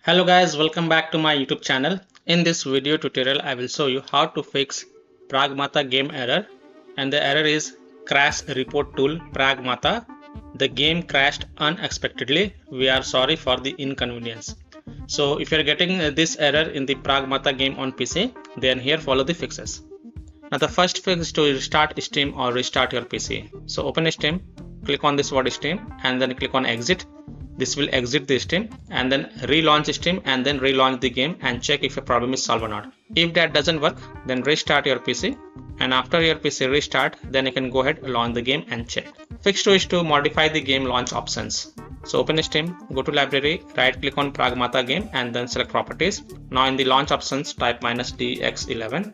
Hello guys, welcome back to my YouTube channel. In this video tutorial, I will show you how to fix PRAGMATA game error, and the error is crash report tool PRAGMATA. The game crashed unexpectedly. We are sorry for the inconvenience. So if you are getting this error in the PRAGMATA game on PC, then here follow the fixes. Now the first fix is to restart Steam or restart your PC. So open Steam, click on this word Steam and then click on exit. This will exit the Steam and then relaunch Steam and then relaunch the game and check if a problem is solved or not. If that doesn't work, then restart your PC, and after your PC restart, then you can go ahead, launch the game and check. Fix 2 is to modify the game launch options. So open Steam, go to library, right click on PRAGMATA game and then select properties. Now in the launch options type -dx11,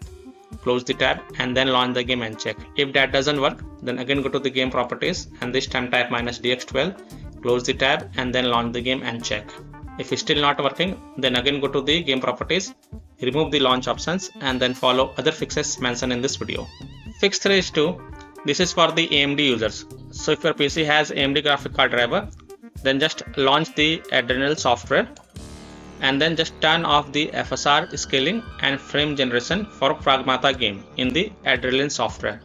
close the tab and then launch the game and check. If that doesn't work, then again go to the game properties and this time type -dx12, close the tab and then launch the game and check. If it's still not working, then again go to the game properties, remove the launch options and then follow other fixes mentioned in this video. Fix 3 is to, this is for the AMD users. So if your PC has AMD graphic card driver, then just launch the Adrenal software and then just turn off the FSR scaling and frame generation for PRAGMATA game in the Adrenal software,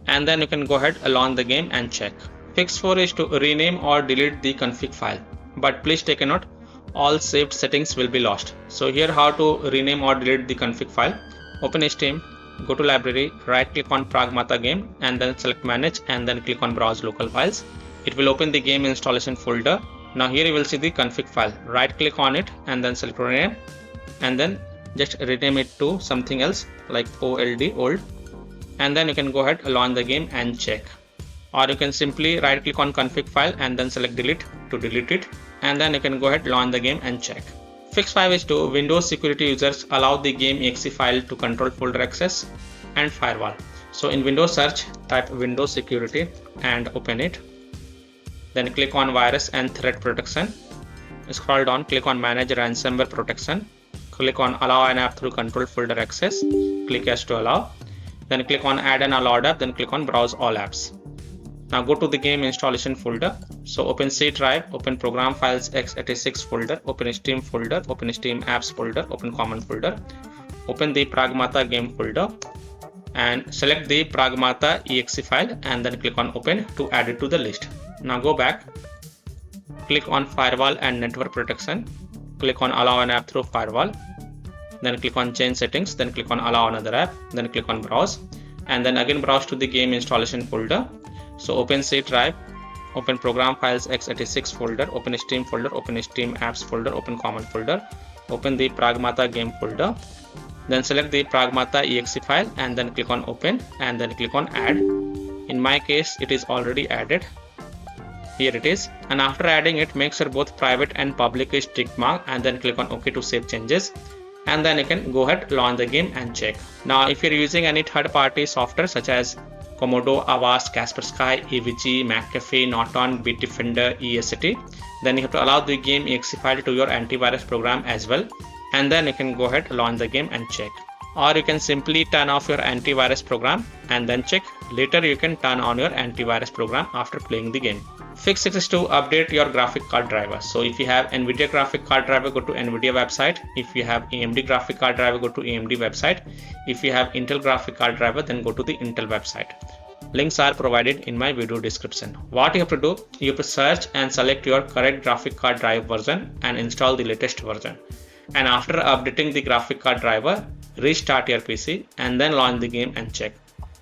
and then you can go ahead, launch the game and check. Fix 4 is to rename or delete the config file, but please take a note, all saved settings will be lost. So here how to rename or delete the config file. Open Steam, go to library, right click on PRAGMATA game and then select manage and then click on browse local files. It will open the game installation folder. Now here you will see the config file, right click on it and then select rename and then just rename it to something else like old, and then you can go ahead, launch the game and check. Or you can simply right click on config file and then select delete to delete it, and then you can go ahead, launch the game and check. Fix 5 is to Windows security users allow the game exe file to control folder access and firewall. So in Windows search type Windows security and open it, then click on virus and threat protection, scroll down, click on manage ransomware protection, click on allow an app through control folder access, click yes to allow, then click on add an allowed app, then click on browse all apps. Now go to the game installation folder. So open C drive, open program files x86 folder, open Steam folder, open Steam apps folder, open common folder, open the PRAGMATA game folder and select the PRAGMATA exe file and then click on open to add it to the list. Now go back, click on firewall and network protection, click on allow an app through firewall, then click on change settings, then click on allow another app, then click on browse and then again browse to the game installation folder. So open C drive, open program files x86 folder, open Steam folder, open Steam apps folder, open common folder, open the PRAGMATA game folder, then select the PRAGMATA exe file and then click on open and then click on add. In my case it is already added. Here it is, and after adding it, make sure both private and public is tick mark and then click on OK to save changes, and then you can go ahead, launch the game and check. Now if you're using any third-party software such as Komodo, Avast, Kaspersky, AVG, McAfee, Norton, Bitdefender, EST, then you have to allow the game exe file to your antivirus program as well, and then you can go ahead, launch the game and check. Or you can simply turn off your antivirus program and then check. Later you can turn on your antivirus program after playing the game. Fix 6 is to update your graphic card driver. So if you have NVIDIA graphic card driver, go to NVIDIA website. If you have AMD graphic card driver, go to AMD website. If you have Intel graphic card driver, then go to the Intel website. Links are provided in my video description. What you have to do, you have to search and select your correct graphic card drive version and install the latest version. And after updating the graphic card driver, restart your PC and then launch the game and check.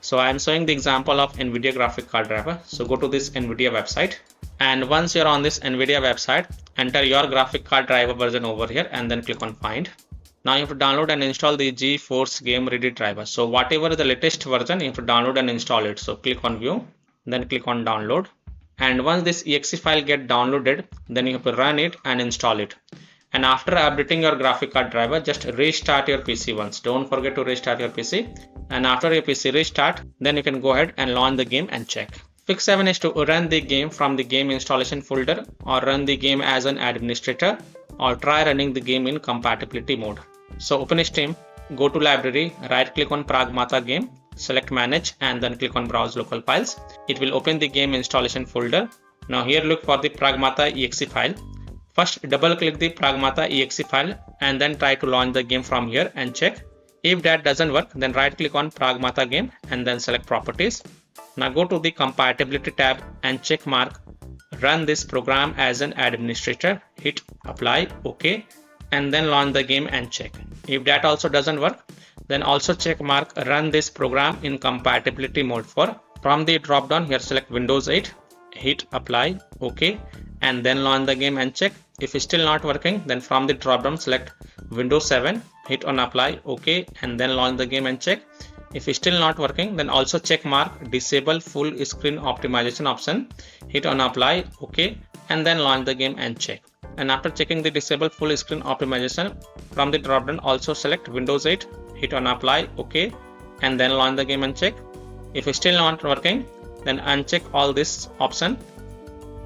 So I am showing the example of NVIDIA graphic card driver. So go to this NVIDIA website, and once you're on this NVIDIA website, enter your graphic card driver version over here and then click on find. Now you have to download and install the GeForce Game Ready driver. So whatever is the latest version, you have to download and install it. So click on view, then click on download, and once this exe file get downloaded, then you have to run it and install it. And after updating your graphic card driver, just restart your PC once. Don't forget to restart your PC. And after your PC restart, then you can go ahead and launch the game and check. Fix 7 is to run the game from the game installation folder, or run the game as an administrator, or try running the game in compatibility mode. So open Steam, go to library, right click on PRAGMATA game, select manage and then click on browse local files. It will open the game installation folder. Now here look for the PRAGMATA exe file. First double click the Pragmata exe file and then try to launch the game from here and check. If that doesn't work, then right click on Pragmata game and then select properties. Now go to the compatibility tab and check mark run this program as an administrator, hit apply, OK, and then launch the game and check. If that also doesn't work, then also check mark run this program in compatibility mode for. From the drop down here select Windows 8, hit apply, OK, and then launch the game and check. If it's still not working, then from the drop down select Windows 7, hit on apply, OK, and then launch the game and check. If it's still not working, then also check mark disable full screen optimization option, hit on apply, OK, and then launch the game and check. And after checking the disable full screen optimization, from the drop down also select Windows 8, hit on apply, OK, and then launch the game and check. If it's still not working, then uncheck all this option,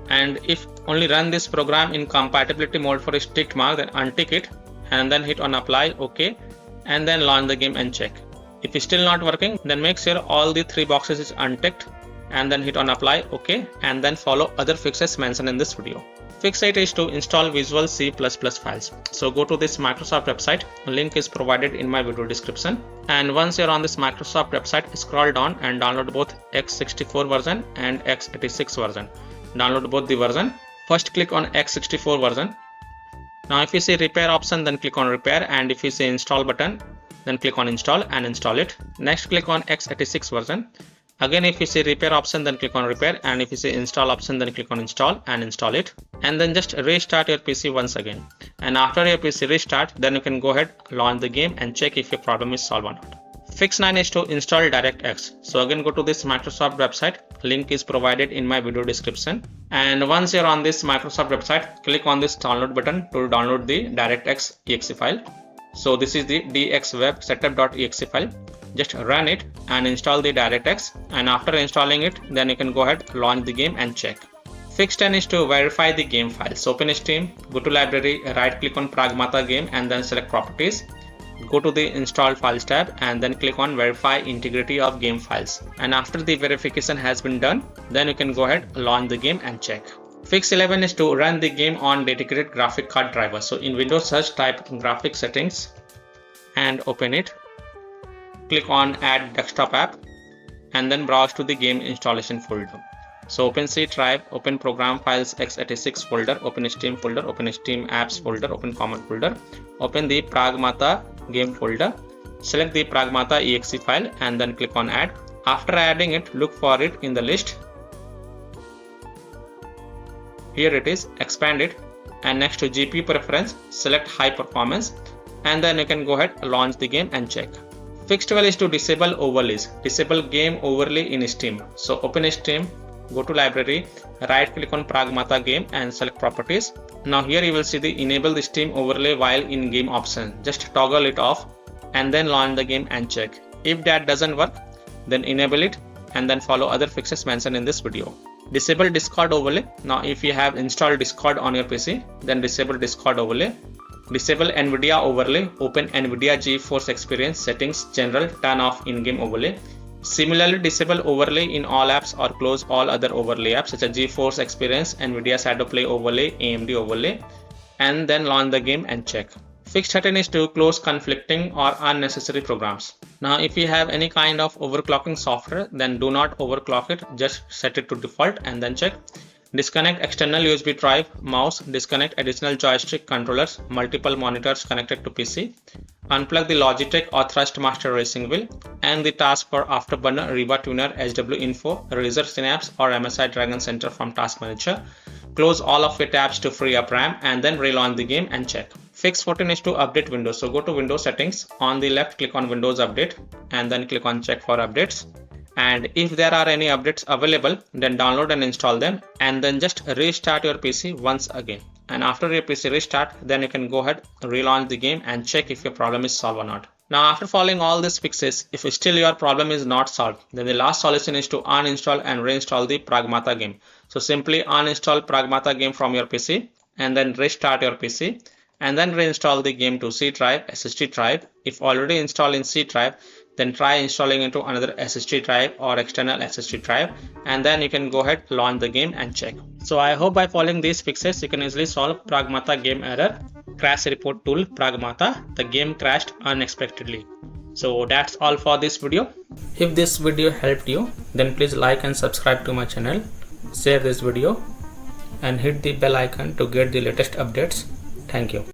and if only run this program in compatibility mode for a tick mark, then untick it and then hit on apply, OK, and then launch the game and check. If it's still not working, then make sure all the 3 boxes is unticked and then hit on apply, OK, and then follow other fixes mentioned in this video. Fix 8 is to install Visual C++ files. So go to this Microsoft website, link is provided in my video description. And once you're on this Microsoft website, scroll down and download both x64 version and x86 version. Download both the version. First click on x64 version. Now if you see repair option, then click on repair, and if you see install button, then click on install and install it. Next click on x86 version. Again if you see repair option, then click on repair, and if you see install option, then click on install and install it. And then just restart your PC once again. And after your PC restart, then you can go ahead, launch the game and check if your problem is solved or not. Fix 9 is to install DirectX. So again go to this Microsoft website, link is provided in my video description. And once you're on this Microsoft website, click on this download button to download the DirectX exe file. So this is the dxweb setup.exe file. Just run it and install the DirectX, and after installing it, then you can go ahead, launch the game and check. Fix 10 is to verify the game files. Open Steam, go to library, right click on Pragmata game and then select properties. Go to the installed files tab and then click on verify integrity of game files. And after the verification has been done, then you can go ahead, launch the game and check. Fix 11 is to run the game on dedicated graphic card driver. So in Windows search, type graphic settings and open it. Click on add desktop app and then browse to the game installation folder. So open C drive, open program files x86 folder, open Steam folder, open Steam apps folder, open common folder, open the Pragmata game folder, select the Pragmata exe file and then click on add. After adding it, look for it in the list. Here it is, expand it, and next to GPU preference, select high performance, and then you can go ahead, launch the game and check. Fix 12 is to disable overlays. Disable game overlay in Steam. So open Steam, go to library, right click on Pragmata game and select properties. Now here you will see the enable the Steam overlay while in game option. Just toggle it off and then launch the game and check. If that doesn't work, then enable it and then follow other fixes mentioned in this video. Disable Discord overlay. Now if you have installed Discord on your PC, then disable Discord overlay. Disable NVIDIA overlay, open NVIDIA GeForce Experience settings, general, turn off in-game overlay. Similarly, disable overlay in all apps or close all other overlay apps such as GeForce Experience, NVIDIA Shadow Play overlay, AMD overlay, and then launch the game and check. Fix 13 is to close conflicting or unnecessary programs. Now if you have any kind of overclocking software, then do not overclock it, just set it to default and then check. Disconnect external USB drive, mouse, disconnect additional joystick controllers, multiple monitors connected to PC, unplug the Logitech or Thrustmaster racing wheel, and the task for Afterburner, Riva Tuner, HW Info, Razer Synapse or MSI Dragon Center from Task Manager. Close all of your tabs to free up RAM and then relaunch the game and check. Fix 14 is to update Windows. So go to Windows settings, on the left click on Windows Update and then click on check for updates. And if there are any updates available, then download and install them and then just restart your PC once again. And after your PC restart, then you can go ahead, relaunch the game and check if your problem is solved or not. Now after following all these fixes, if still your problem is not solved, then the last solution is to uninstall and reinstall the Pragmata game. So simply uninstall Pragmata game from your PC and then restart your PC and then reinstall the game to C drive, SSD drive. If already installed in C drive, then try installing into another SSD drive or external SSD drive, and then you can go ahead, launch the game and check. So I hope by following these fixes you can easily solve PRAGMATA game error. Crash report tool PRAGMATA, the game crashed unexpectedly. So that's all for this video. If this video helped you, then please like and subscribe to my channel, share this video and hit the bell icon to get the latest updates. Thank you.